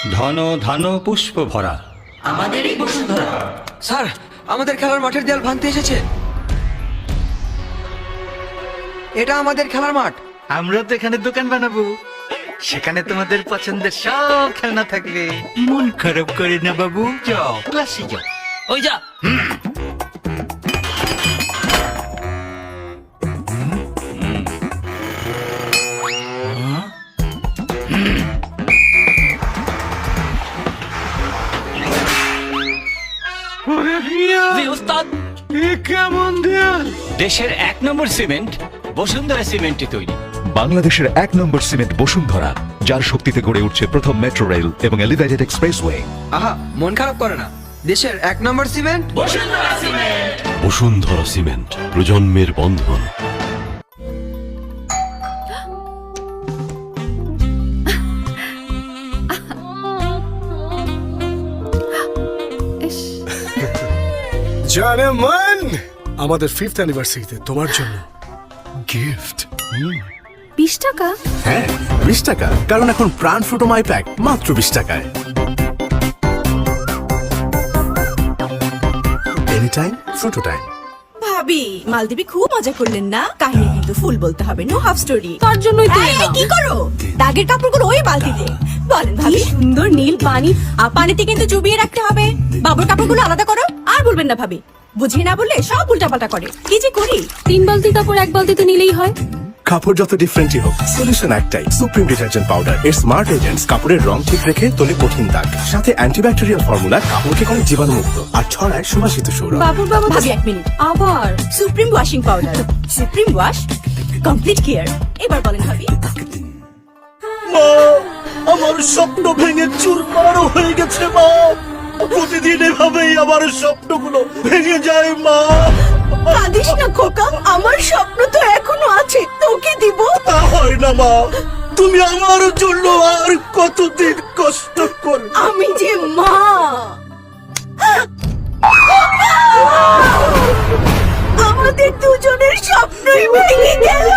ধন ধান পুষ্প ভরা আমাদেরই বসুন্ধরা। স্যার, আমাদের খেলার মাঠের দেয়াল ভাঙতে এসেছে। এটা আমাদের খেলার মাঠ। আমরা তো এখানে দোকান বানাবো, সেখানে তোমাদের পছন্দের সব খেলনা থাকবে। মন খারাপ করে না বাবু, যাও ক্লাসে যাও। ওই যা। জি উস্তাদ। কেমন দেয়াল! দেশের 1 নম্বর সিমেন্ট বসুন্ধরা সিমেন্টে তৈরি। বাংলাদেশের 1 নম্বর সিমেন্ট বসুন্ধরা, যার শক্তিতে গড়ে উঠছে প্রথম মেট্রো রেল এবং এলিভেটেড এক্সপ্রেসওয়ে। আহা, মন খারাপ করে না। দেশের 1 নম্বর সিমেন্ট বসুন্ধরা সিমেন্ট, প্রজন্মের বন্ধন। জানেমান, আমাদের 5th অ্যানিভার্সারিতে তোমার জন্য গিফট। 20 টাকা? হ্যাঁ, 20 টাকা, কারণ এখন প্রাণ ফুটো মাই প্যাক মাত্র 20 টাকায়। Any time Frooto time. ভাবি, মালদ্বীপে খুব মজা করলেন না? কাহিনী কিন্তু ফুল বলতে হবে, নো হাফ স্টোরি। তার জন্যই তো কি করো? দাগের কাপড়গুলো ওই বালতিতে। বলেন ভাবি, সুন্দর নীল পানি, পানিতে কিন্তু চুবিয়ে রাখতে হবে। বাবুর কাপড়গুলো আলাদা করো। আর বলবেন না ভাবি, বুঝিয়ে না বললে সব উল্টাপাল্টা করে। কি যে করি? 3 বালতি কাপড় 1 বালতিতে নিলেই হয়। কাপড় যত ডিফারেন্টই হোক, সলিউশন একটাই, সুপ্রিম ডিটারজেন্ট পাউডার। এর স্মার্ট এজেন্টস কাপড়ের রং ঠিক রেখে তোলে কঠিন দাগ, সাথে অ্যান্টিব্যাকটেরিয়াল ফর্মুলা কাপড়কে করে জীবাণুমুক্ত আর ছড়ায় সুবাসিত সৌরভ। বাবুর বাবা ভাবি 1 মিনিট, আবার supreme washing powder, supreme wash, complete care. এবার বলেন ভাবি। আমার স্বপ্ন ভেঙে চুরমার হয়ে গেছে মা। প্রতিদিন এভাবেই আমার স্বপ্নগুলো ভেঙে যায় মা। কাঁদিস না খোকা, আমার স্বপ্ন তো এখনো আছে, তোকে দিব। তা হয় না মা, তুমি আমার জন্য আর কতদিন কষ্ট করবে? আমি যে মা। আমাদের দুজনের স্বপ্নই ভেঙে গেল।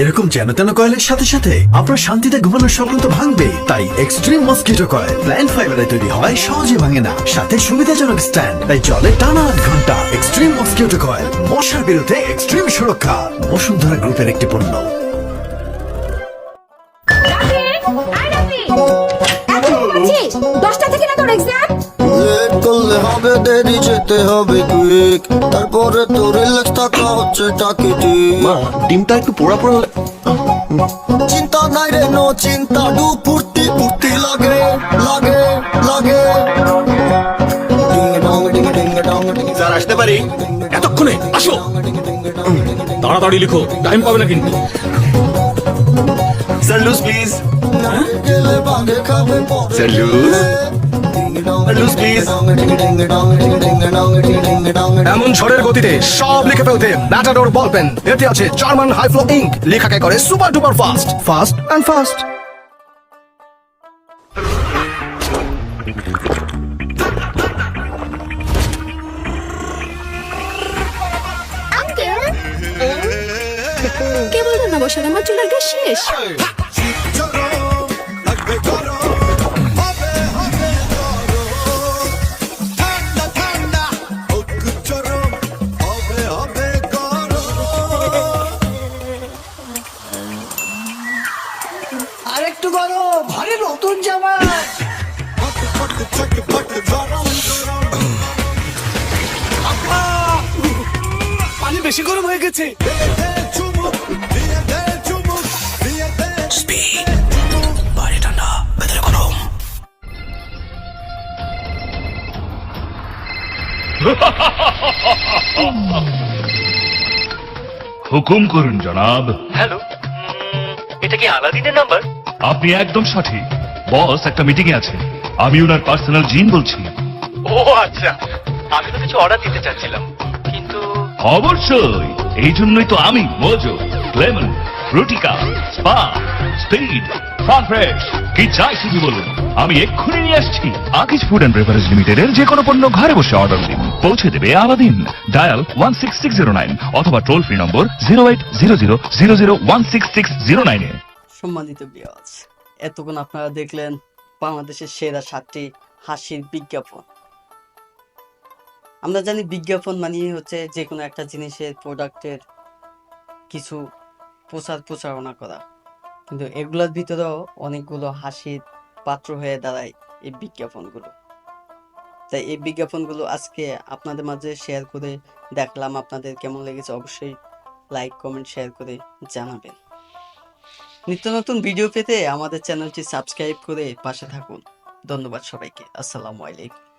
এরকম যেন তেন কয়েলের সাথে সাথে আপনার শান্তিতে ঘুমানোর স্বপ্ন তো ভাঙবে। তাই এক্সট্রিম মসকিটো কয়েল প্ল্যান্ট ফাইবারে তৈরি হয়, সহজে ভাঙে না, সাথে সুবিধাজনক স্ট্যান্ড, তাই চলে টানা 8 ঘন্টা। এক্সট্রিম মসকিটো কয়েল, মশার বিরুদ্ধে এক্সট্রিম সুরক্ষা। বসুন্ধরা গ্রুপের একটি পণ্য। 10টা থেকে না তোর এক্সাম? লেট করলে হবে, দেরি যেতে হবে কুইক, তারপরে তো রিল্যাক্স থাকা হচ্ছে টাকিটিক। মা, ডিমটা একটু পোড়া পোড়া চিন্তা নাই রে, নো চিন্তা, ডু ফুর্তি ফুর্তি লাগে লাগে লাগে। Ding dong ding ding dong ding. Sir, আসতে পারি? এতক্ষণে আসো। তাড়াতাড়ি লিখো, টাইম পাবে না কিন্তু। Sir loose please. গেলে বাগে খাবে পরে। Sir loose. Loose please. এমন ঝড়ের গতিতে সব লিখে ফেলতে ম্যাটাডোর বল পেন। এতে আছে জার্মান হাই ফ্লো ইঙ্ক, লেখাকে করে super duper fast, fast and fast. কে বলতো না বসার আমার চুলার গ্যাস শেষ? আরেকটু বলো, ঘরে নতুন জামা। পানি বেশি গরম হয়ে গেছে। বাইরে ঠান্ডা, ভেতরে গরম। হুকুম করুন জনাব। হ্যালো, এটা কি আলাদিনের নাম্বার? আপনি একদম সঠিক। বস একটা মিটিং এ আছে, আমি ওনার পার্সোনাল জিন বলছি। ও আচ্ছা, আমি তো কিছু অর্ডার দিতে চাচ্ছিলাম, কিন্তু অবশ্যই, এই জন্যই তো আমি Mojo, lemon, Frutika, spa, speed, fun fresh, কি চাই শুধু বলুন, আমি এক্ষুনি নিয়ে আসছি। আকিজ ফুড অ্যান্ড বেভারেজ লিমিটেডের যে কোনো পণ্য ঘরে বসে অর্ডার দিন, পৌঁছে দেবে আলাদিন। ডায়াল 16609 অথবা টোল ফ্রি নম্বর 080000016609 এ। সম্মানিত ভিউয়ার্স, এতক্ষণ আপনারা দেখলেন বাংলাদেশের সেরা 7টি হাসির বিজ্ঞাপন। আমরা জানি বিজ্ঞাপন মানেই হচ্ছে যে কোনো একটা জিনিসের প্রোডাক্টের কিছু প্রচারণা করা, কিন্তু এগুলোর ভিতরেও অনেকগুলো হাসির পাত্র হয়ে দাঁড়ায় এই বিজ্ঞাপনগুলো। তাই এই বিজ্ঞাপনগুলো আজকে আপনাদের মাঝে শেয়ার করে দেখলাম। আপনাদের কেমন লেগেছে অবশ্যই লাইক কমেন্ট শেয়ার করে জানাবেন। নিত্য নতুন ভিডিও পেতে আমাদের চ্যানেলটি সাবস্ক্রাইব করে পাশে থাকুন। ধন্যবাদ সবাইকে। আসসালামু আলাইকুম।